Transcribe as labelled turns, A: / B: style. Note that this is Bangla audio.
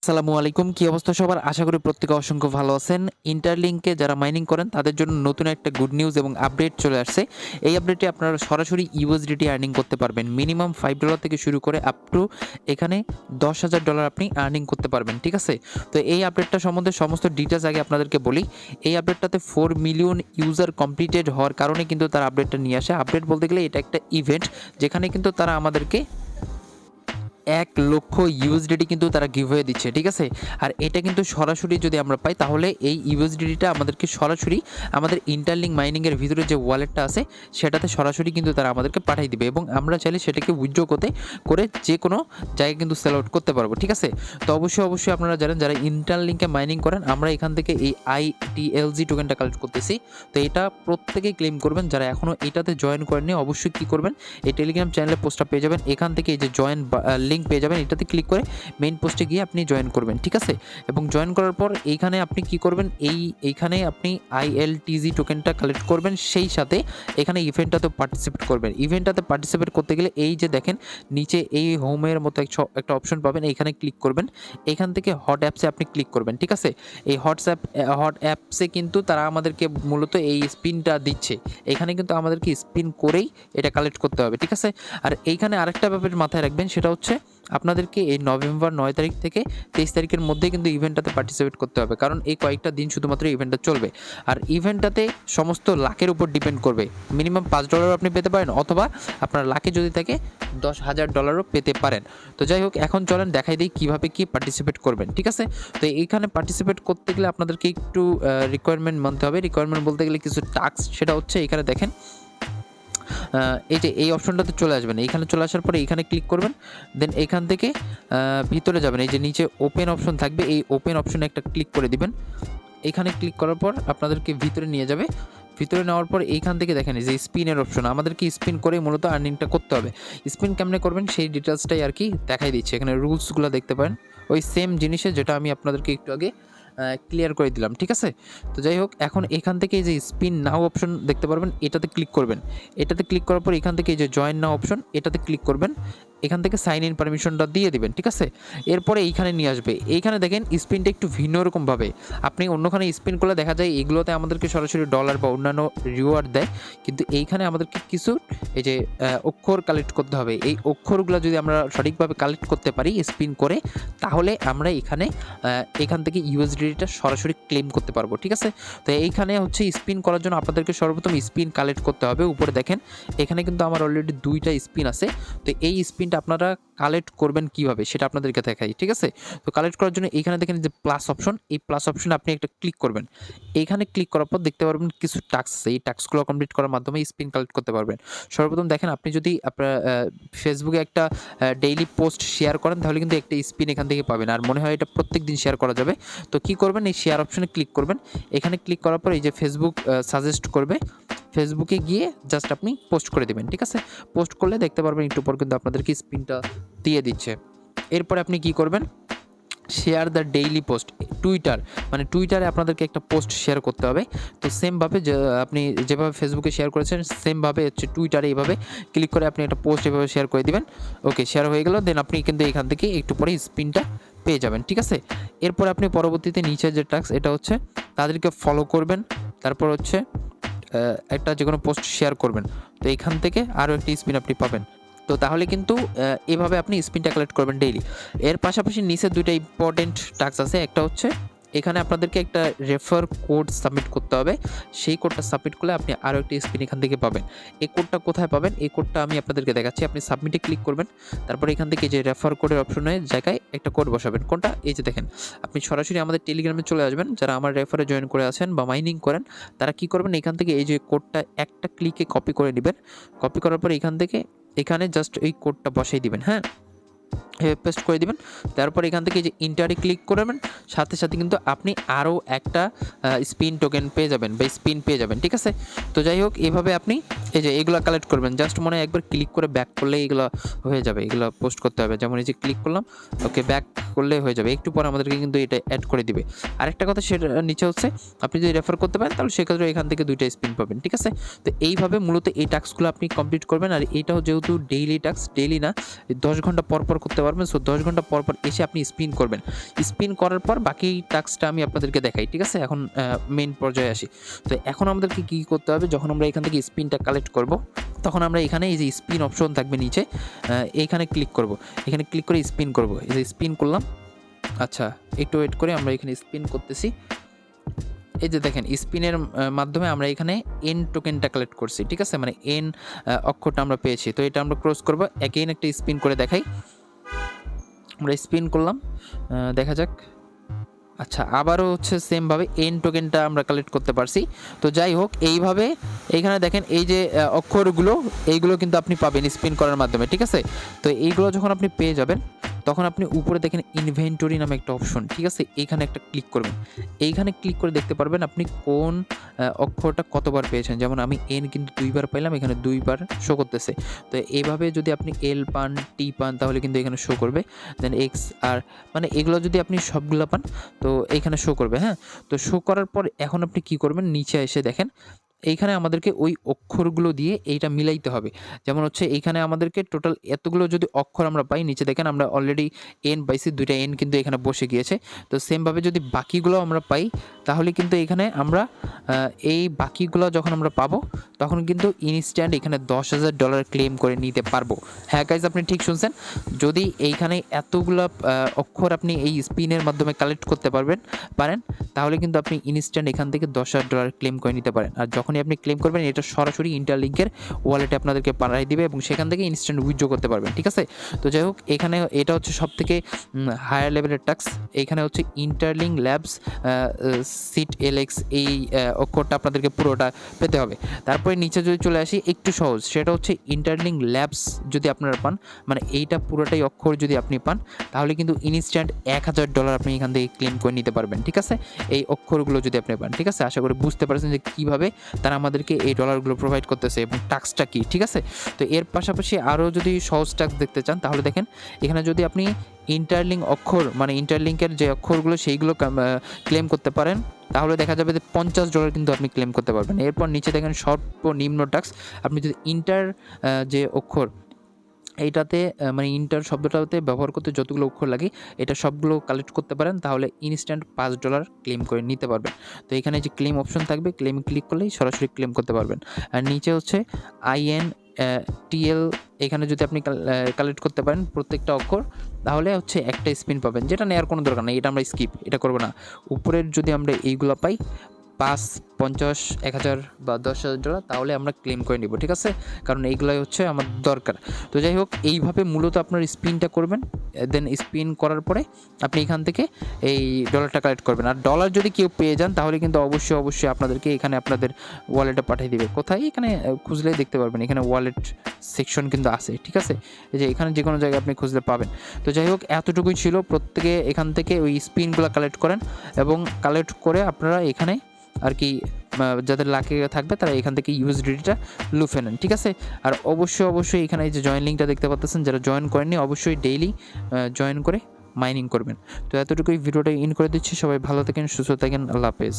A: আসসালামু আলাইকুম, কি অবস্থা সবার? আশা করি প্রত্যেকে অসংখ্য ভালো আছেন। ইন্টারলিংকে যারা মাইনিং করেন তাদের জন্য নতুন একটা গুড নিউজ এবং আপডেট চলে আসছে। এই আপডেটে আপনারা সরাসরি ইউএসডিটি আর্নিং করতে পারবেন। মিনিমাম $5 থেকে শুরু করে আপ টু এখানে $10,000 আপনি আর্নিং করতে পারবেন। ঠিক আছে? তো এই আপডেটটা সম্বন্ধে সমস্ত ডিটেইলস আগে আপনাদেরকে বলি। এই আপডেটটাতে 4 মিলিয়ন ইউজার কমপ্লিটেড হওয়ার কারণে কিন্তু তারা আপডেটটা নিয়ে আসে। আপডেট বলতে গেলে এটা একটা ইভেন্ট যেখানে কিন্তু তারা আমাদেরকে 1,00,000 ইউএসডিটি কিন্তু তারা গিভওয়ে দিচ্ছে। ঠিক আছে? আর এটা কিন্তু সরাসরি যদি আমরা পাই তাহলে এই ইউএসডিটিটা আমাদেরকে সরাসরি আমাদের ইন্টারলিংক মাইনিং এর ভিতরে যে ওয়ালেটটা আছে সেটাতে সরাসরি কিন্তু তারা আমাদেরকে পাঠিয়ে দিবে এবং আমরা চাইলে সেটাকে উইথড্র করে যে কোনো জায়গায় কিন্তু সেল আউট করতে পারবো। ঠিক আছে? তো অবশ্যই আপনারা জানেন যারা ইন্টারলিংকে মাইনিং করেন আমরা এখান থেকে এই আইটিএলজি টোকেনটা কালেক্ট করতেছি। তো এটা প্রত্যেকেই ক্লেম করবেন। যারা এখনও এটাতে জয়েন করেননি অবশ্যই কী করবেন, এই টেলিগ্রাম চ্যানেলে পোস্টটা পেয়ে যাবেন। এখান থেকে এই যে জয়েন লিঙ্ক পেয়ে যাবেন, এটাতে ক্লিক করে মেইন পোস্টে গিয়ে আপনি জয়েন করবেন। ঠিক আছে? এবং জয়েন করার পর এইখানে আপনি কি করবেন, এইখানে আপনি আইএলটিজি টোকেনটা কালেক্ট করবেন, সেই সাথে এখানে ইভেন্টটাতে পার্টিসিপেট করবেন। ইভেন্টটাতে পার্টিসিপেট করতে গেলে এই যে দেখেন নিচে এই হোমের মতো একটা অপশন পাবেন, এইখানে ক্লিক করবেন। এখান থেকে হট অ্যাপসে আপনি ক্লিক করবেন। ঠিক আছে? এই হট অ্যাপসে কিন্তু তারা আমাদেরকে মূলত এই স্পিনটা দিচ্ছে। এখানে কিন্তু আমাদেরকে স্পিন করেই এটা কালেক্ট করতে হবে। ঠিক আছে? আর এইখানে আরেকটা ব্যাপার মাথায় রাখবেন, সেটা হচ্ছে আপনাদেরকে এই নভেম্বর 9 তারিখ থেকে 23 তারিখের মধ্যে কিন্তু ইভেন্টটাতে পার্টিসিপেট করতে হবে, কারণ এই কয়েকটা দিন শুধুমাত্র ইভেন্টটা চলবে। আর ইভেন্টটাতে সমস্ত লাখের উপর ডিপেন্ড করবে। মিনিমাম $5 আপনি পেতে পারেন, অথবা আপনার লাখে যদি থাকে $10,000 পেতে পারেন। তো যাই হোক, এখন চলেন দেখাই দিই কীভাবে কি পার্টিসিপেট করবেন। ঠিক আছে? তো এইখানে পার্টিসিপেট করতে গেলে আপনাদেরকে একটু রিকোয়ারমেন্ট মানতে হবে। রিকোয়ারমেন্ট বলতে গেলে কিছু টাস্ক, সেটা হচ্ছে এখানে দেখেন এই যে এই অপশনটাতে চলে আসবেন। এইখানে চলে আসার পরে এইখানে ক্লিক করবেন, দেন এখান থেকে ভিতরে যাবেন। এই যে নিচে ওপেন অপশন থাকবে, এই ওপেন অপশনে একটা ক্লিক করে দিবেন। এখানে ক্লিক করার পর আপনাদেরকে ভিতরে নিয়ে যাবে। ভিতরে নেওয়ার পর এইখান থেকে দেখেন যে স্পিনের অপশন, আমাদেরকে স্পিন করে মূলত আর্নিংটা করতে হবে। স্পিন কেমনে করবেন সেই ডিটেলসটাই আর কি দেখাই দিচ্ছে। এখানে রুলসগুলো দেখতে পারেন, ওই সেম জিনিসে যেটা আমি আপনাদেরকে একটু আগে ক্লিয়ার করে দিলাম। ঠিক আছে? তো যাই হোক, এখন এখান থেকে এই যে স্পিন নাও অপশন দেখতে পারবেন, এটাতে ক্লিক করবেন। এটাতে ক্লিক করার পর এখান থেকে এই যে জয়েন নাও অপশন, এটাতে ক্লিক করবেন। এখান থেকে সাইন ইন পারমিশনটা দিয়ে দিবেন। ঠিক আছে? এরপরে এইখানে নিয়ে আসবে। এইখানে দেখেন স্পিনটা একটু ভিন্ন রকমভাবে, আপনি অন্যখানে স্পিন করলে দেখা যায় এগুলোতে আমাদেরকে সরাসরি ডলার বা অন্যান্য রিওয়ার্ড দেয়, কিন্তু এইখানে আমাদেরকে কিছু এই যে অক্ষর কালেক্ট করতে হবে। এই অক্ষরগুলো যদি আমরা সঠিকভাবে কালেক্ট করতে পারি স্পিন করে, তাহলে আমরা এখান থেকে ইউএসডিটা সরাসরি ক্লেম করতে পারবো। ঠিক আছে? তো এইখানে হচ্ছে স্পিন করার জন্য আপনাদেরকে সর্বপ্রথম স্পিন কালেক্ট করতে হবে। উপরে দেখেন এখানে কিন্তু আমার অলরেডি 2টা স্পিন আছে। তো এই স্পিনটা আপনারা কালেক্ট করবেন কিভাবে সেটা আপনাদেরকে দেখাই। ঠিক আছে? তো কালেক্ট করার জন্য এইখানে দেখেন যে প্লাস অপশন, এই প্লাস অপশনে আপনি একটা ক্লিক করবেন। এইখানে ক্লিক করার পর দেখতে পারবেন কিছু টাস্ক আছে। এই টাস্কগুলো কমপ্লিট করার মাধ্যমে স্পিন কালেক্ট করতে পারবেন। সর্বপ্রথম দেখেন, আপনি যদি আপনার ফেসবুকে একটা ডেইলি পোস্ট শেয়ার করেন তাহলে কিন্তু একটা স্পিন এখান থেকে পাবেন। আর মনে হয় এটা প্রত্যেকদিন শেয়ার করা যাবে। তো কি করবেন, এই শেয়ার অপশনে ক্লিক করবেন। এখানে ক্লিক করার পর এই যে ফেসবুক সাজেস্ট করবে, ফেসবুকে গিয়ে জাস্ট আপনি পোস্ট করে দিবেন। ঠিক আছে? পোস্ট করলে দেখতে পারবেন একটু পর কিন্তু আপনাদেরকে স্পিনটা দিয়ে দিচ্ছে। এরপরে আপনি কি করবেন, শেয়ার দ্য ডেইলি পোস্ট, টুইটারে আপনাদেরকে একটা পোস্ট শেয়ার করতে হবে। তো সেমভাবে যে আপনি যেভাবে ফেসবুকে শেয়ার করেছেন সেমভাবে হচ্ছে টুইটারে এইভাবে ক্লিক করে আপনি একটা পোস্ট এভাবে শেয়ার করে দিবেন। ওকে, শেয়ার হয়ে গেল। দেন আপনি কিন্তু এখান থেকে একটু পরে স্পিনটা পেয়ে যাবেন। ঠিক আছে? এরপর আপনি পরবর্তীতে নিচে যে টাস্ক, এটা হচ্ছে তাদেরকে ফলো করবেন। তারপর হচ্ছে একটা যে কোনো পোস্ট শেয়ার করবেন। তো এখান থেকে আরও একটি স্পিন আপনি পাবেন। তো তাহলে কিন্তু এভাবে আপনি স্পিনটা কালেক্ট করবেন ডেইলি। এর পাশাপাশি নিচে 2টা ইম্পর্টেন্ট টাস্ক আছে। একটা হচ্ছে এখানে আপনাদেরকে একটা রেফার কোড সাবমিট করতে হবে। সেই কোডটা সাবমিট করলে আপনি আরও একটি স্পিন এখান থেকে পাবেন। এই কোডটা কোথায় পাবেন, এই কোডটা আমি আপনাদেরকে দেখাচ্ছি। আপনি সাবমিটে ক্লিক করবেন, তারপরে এখান থেকে যে রেফার কোডের অপশনের জায়গায় একটা কোড বসাবেন। কোনটা, এই যে দেখেন, আপনি সরাসরি আমাদের টেলিগ্রামে চলে আসবেন। যারা আমার রেফারে জয়েন করে আছেন বা মাইনিং করেন তারা কি করবেন, এখান থেকে এই যে কোডটা একটা ক্লিকে কপি করে নেবেন। কপি করার পর এখান থেকে এখানে জাস্ট এই কোডটা বসাই দিবেন। হ্যাঁ, পেস্ট করে দিবেন। তারপর এখান থেকে যে ইন্টারে ক্লিক করবেন, সাথে সাথে কিন্তু আপনি আরও একটা স্পিন টোকেন পেয়ে যাবেন বা স্পিন পেয়ে যাবেন। ঠিক আছে? তো যাই হোক, এভাবে আপনি এই যে এগুলো কালেক্ট করবেন। জাস্ট মনে হয় একবার ক্লিক করে ব্যাক করলে এগুলো হয়ে যাবে। এগুলো পোস্ট করতে হবে, যেমন এই যে ক্লিক করলাম, ওকে, ব্যাক করলে হয়ে যাবে। একটু পর আমাদেরকে কিন্তু এটা অ্যাড করে দিবে। আরেকটা কথা, সেটা নিচে হচ্ছে আপনি যদি রেফার করতে পারেন তাহলে সেক্ষেত্রে এখান থেকে 2টা স্পিন পাবেন। ঠিক আছে? তো এইভাবে মূলত এই টাস্কগুলো আপনি কমপ্লিট করবেন। আর এইটাও যেহেতু ডেইলি টাস্ক, ডেইলি না, 10 ঘন্টা পর পর করতে পারবেন। পারবেন। সো 10 ঘন্টা পর পর এসে আপনি স্পিন করবেন। স্পিন করার পর বাকি টাস্কটা আমি আপনাদেরকে দেখাই, ঠিক আছে? এখন মেইন পর্যায়ে আসি। তো এখন আমাদেরকে কী করতে হবে, যখন আমরা এখান থেকে স্পিনটা কালেক্ট করব, তখন আমরা এখানে এই যে স্পিন অপশন থাকবে নিচে, এইখানে ক্লিক করব। এখানে ক্লিক করে স্পিন করব। এই যে স্পিন করলাম। আচ্ছা, একটু ওয়েট করে আমরা এখানে স্পিন করতেছি। এই যে দেখেন স্পিনের মাধ্যমে আমরা এখানে এন টোকেনটা কালেক্ট করছি, ঠিক আছে? মানে এন অক্ষরটা আমরা পেয়েছি। তো এটা আমরা ক্রস করব। এগেইন একটা স্পিন করে দেখাই। আমরা স্পিন করলাম, দেখা যাক। আচ্ছা, আবারও হচ্ছে সেমভাবে এন টোকেনটা আমরা কালেক্ট করতে পারছি। তো যাই হোক, এইভাবে এইখানে দেখেন এই যে অক্ষরগুলো, এইগুলো কিন্তু আপনি পাবেন স্পিন করার মাধ্যমে, ঠিক আছে? তো এইগুলো যখন আপনি পেয়ে যাবেন, তখন আপনি উপরে দেখেন ইনভেন্টরি নামে একটা অপশন, ঠিক আছে? এইখানে একটা ক্লিক করবেন। এইখানে ক্লিক করে দেখতে পারবেন আপনি কোন অক্ষরটা কতবার পেয়েছেন। যেমন আমি এন কিন্তু 2 বার পাইলাম, এখানে 2 বার শো করতেছে। তো এইভাবে যদি আপনি এল পান, টি পান, তাহলে কিন্তু এখানে শো করবে। দেন এক্স, আর মানে এগুলো যদি আপনি সবগুলো পান, তো এইখানে শো করবে, হ্যাঁ? তো শো করার পর এখন আপনি কি করবেন, নিচে এসে দেখেন এইখানে আমাদেরকে ওই অক্ষরগুলো দিয়ে এইটা মিলাইতে হবে। যেমন হচ্ছে এইখানে আমাদেরকে টোটাল এতগুলো যদি অক্ষর আমরা পাই, নিচে দেখেন আমরা অলরেডি এন পাইছি, 2টা এন কিন্তু এখানে বসে গিয়েছে। তো সেমভাবে যদি বাকিগুলো আমরা পাই, তাহলে কিন্তু এখানে আমরা এই বাকিগুলো যখন আমরা পাবো, তখন কিন্তু ইনস্ট্যান্ট এখানে $10,000 ক্লেম করে নিতে পারবো। হ্যাঁ গাইজ, আপনি ঠিক শুনছেন। যদি এইখানে এতগুলো অক্ষর আপনি এই স্পিনের মাধ্যমে কালেক্ট করতে পারেন, তাহলে কিন্তু আপনি ইনস্ট্যান্ট এখান থেকে $10,000 ক্লেম করে নিতে পারেন। আর যখনই আপনি ক্লেম করবেন, এটা সরাসরি ইন্টারলিঙ্কের ওয়ালেটে আপনাদেরকে পাঠিয়ে দিবে এবং সেখান থেকে ইনস্ট্যান্ট উইথড্র করতে পারবেন, ঠিক আছে? তো যাই হোক, এখানে এটা হচ্ছে সবথেকে হায়ার লেভেলের টাস্ক। এখানে হচ্ছে ইন্টারলিঙ্ক ল্যাবস সিট এলএক্স, এই অক্ষরটা আপনাদেরকে পুরোটা পেতে হবে। তারপরে নিচে যদি চলে আসি, একটু সহজ, সেটা হচ্ছে ইন্টারলিঙ্ক ল্যাবস যদি আপনারা পান, মানে এইটা পুরোটাই অক্ষর যদি আপনি পান, তাহলে কিন্তু ইনস্ট্যান্ট $1,000 আপনি এখান থেকে ক্লেম করে নিতে পারবেন, ঠিক আছে? এই অক্ষরগুলো যদি আপনি পান, ঠিক আছে? আশা করি বুঝতে পারছেন যে কীভাবে তারা আমাদেরকে এই ডলারগুলো প্রোভাইড করতেছে এবং টাস্কটা কী, ঠিক আছে? তো এর পাশাপাশি আরও যদি সহজ টাস্ক দেখতে চান, তাহলে দেখেন এখানে যদি আপনি ইন্টারলিঙ্ক অক্ষর, মানে ইন্টারলিঙ্কের যে অক্ষরগুলো সেইগুলো ক্লেম করতে পারেন, তাহলে দেখা যাবে যে $50 কিন্তু আপনি ক্লেম করতে পারবেন। এরপর নিচে দেখেন সর্বনিম্ন টাস্ক, আপনি যদি যে অক্ষর এইটাতে মানে ইন্টার শব্দটাতে ব্যবহার করতে যতগুলো অক্ষর লাগে, এটা সবগুলো কালেক্ট করতে পারেন, তাহলে ইনস্ট্যান্ট $5 ক্লেম করে নিতে পারবেন। তো এখানে যে ক্লেম অপশন থাকবে, ক্লেমে ক্লিক করলেই সরাসরি ক্লেম করতে পারবেন। আর নিচে হচ্ছে INTL, এখানে যদি আপনি কালেক্ট করতে পারেন প্রত্যেকটা অক্ষর, তাহলে হচ্ছে একটা স্পিন পাবেন, যেটা নেওয়ার কোনো দরকার নেই। এটা আমরা স্কিপ, এটা করবো না। উপরের যদি আমরা এইগুলো পাই, 5, 50, 1000 বা $10,000, তাহলে আমরা ক্লেম করে নিব, ঠিক আছে? কারণ এইগুলাই হচ্ছে আমার দরকার। তো যাই হোক, এইভাবে মূলত আপনার স্পিনটা করবেন। দেন স্পিন করার পরে আপনি এখান থেকে এই ডলারটা কালেক্ট করবেন। আর ডলার যদি কেউ পেয়ে যান, তাহলে কিন্তু অবশ্যই আপনাদেরকে এখানে আপনাদের ওয়ালেটে পাঠিয়ে দিবে। কোথায়? এখানে খুঁজলেই দেখতে পারবেন, এখানে ওয়ালেট সেকশন কিন্তু আছে, ঠিক আছে? এই যে এখানে যে কোনো জায়গায় আপনি খুঁজলে পাবেন। তো যাই হোক, এতটুকুই ছিল। প্রত্যেকে এখান থেকে ওই স্পিনগুলো কালেক্ট করেন এবং কালেক্ট করে আপনারা এখানে আর কি যাদের লাকে থাকবে, তারা এখান থেকে ইউএসডিটিটা লুফে নেন, ঠিক আছে? আর অবশ্যই এখানে এই যে জয়েন লিঙ্কটা দেখতে পাচ্ছেন, যারা জয়েন করেননি অবশ্যই ডেইলি জয়েন করে মাইনিং করবেন। তো এতটুকুই ভিডিওটা ইন করে দিচ্ছি। সবাই ভালো থাকেন, সুস্থ থাকেন, আল্লাহ হাফেজ।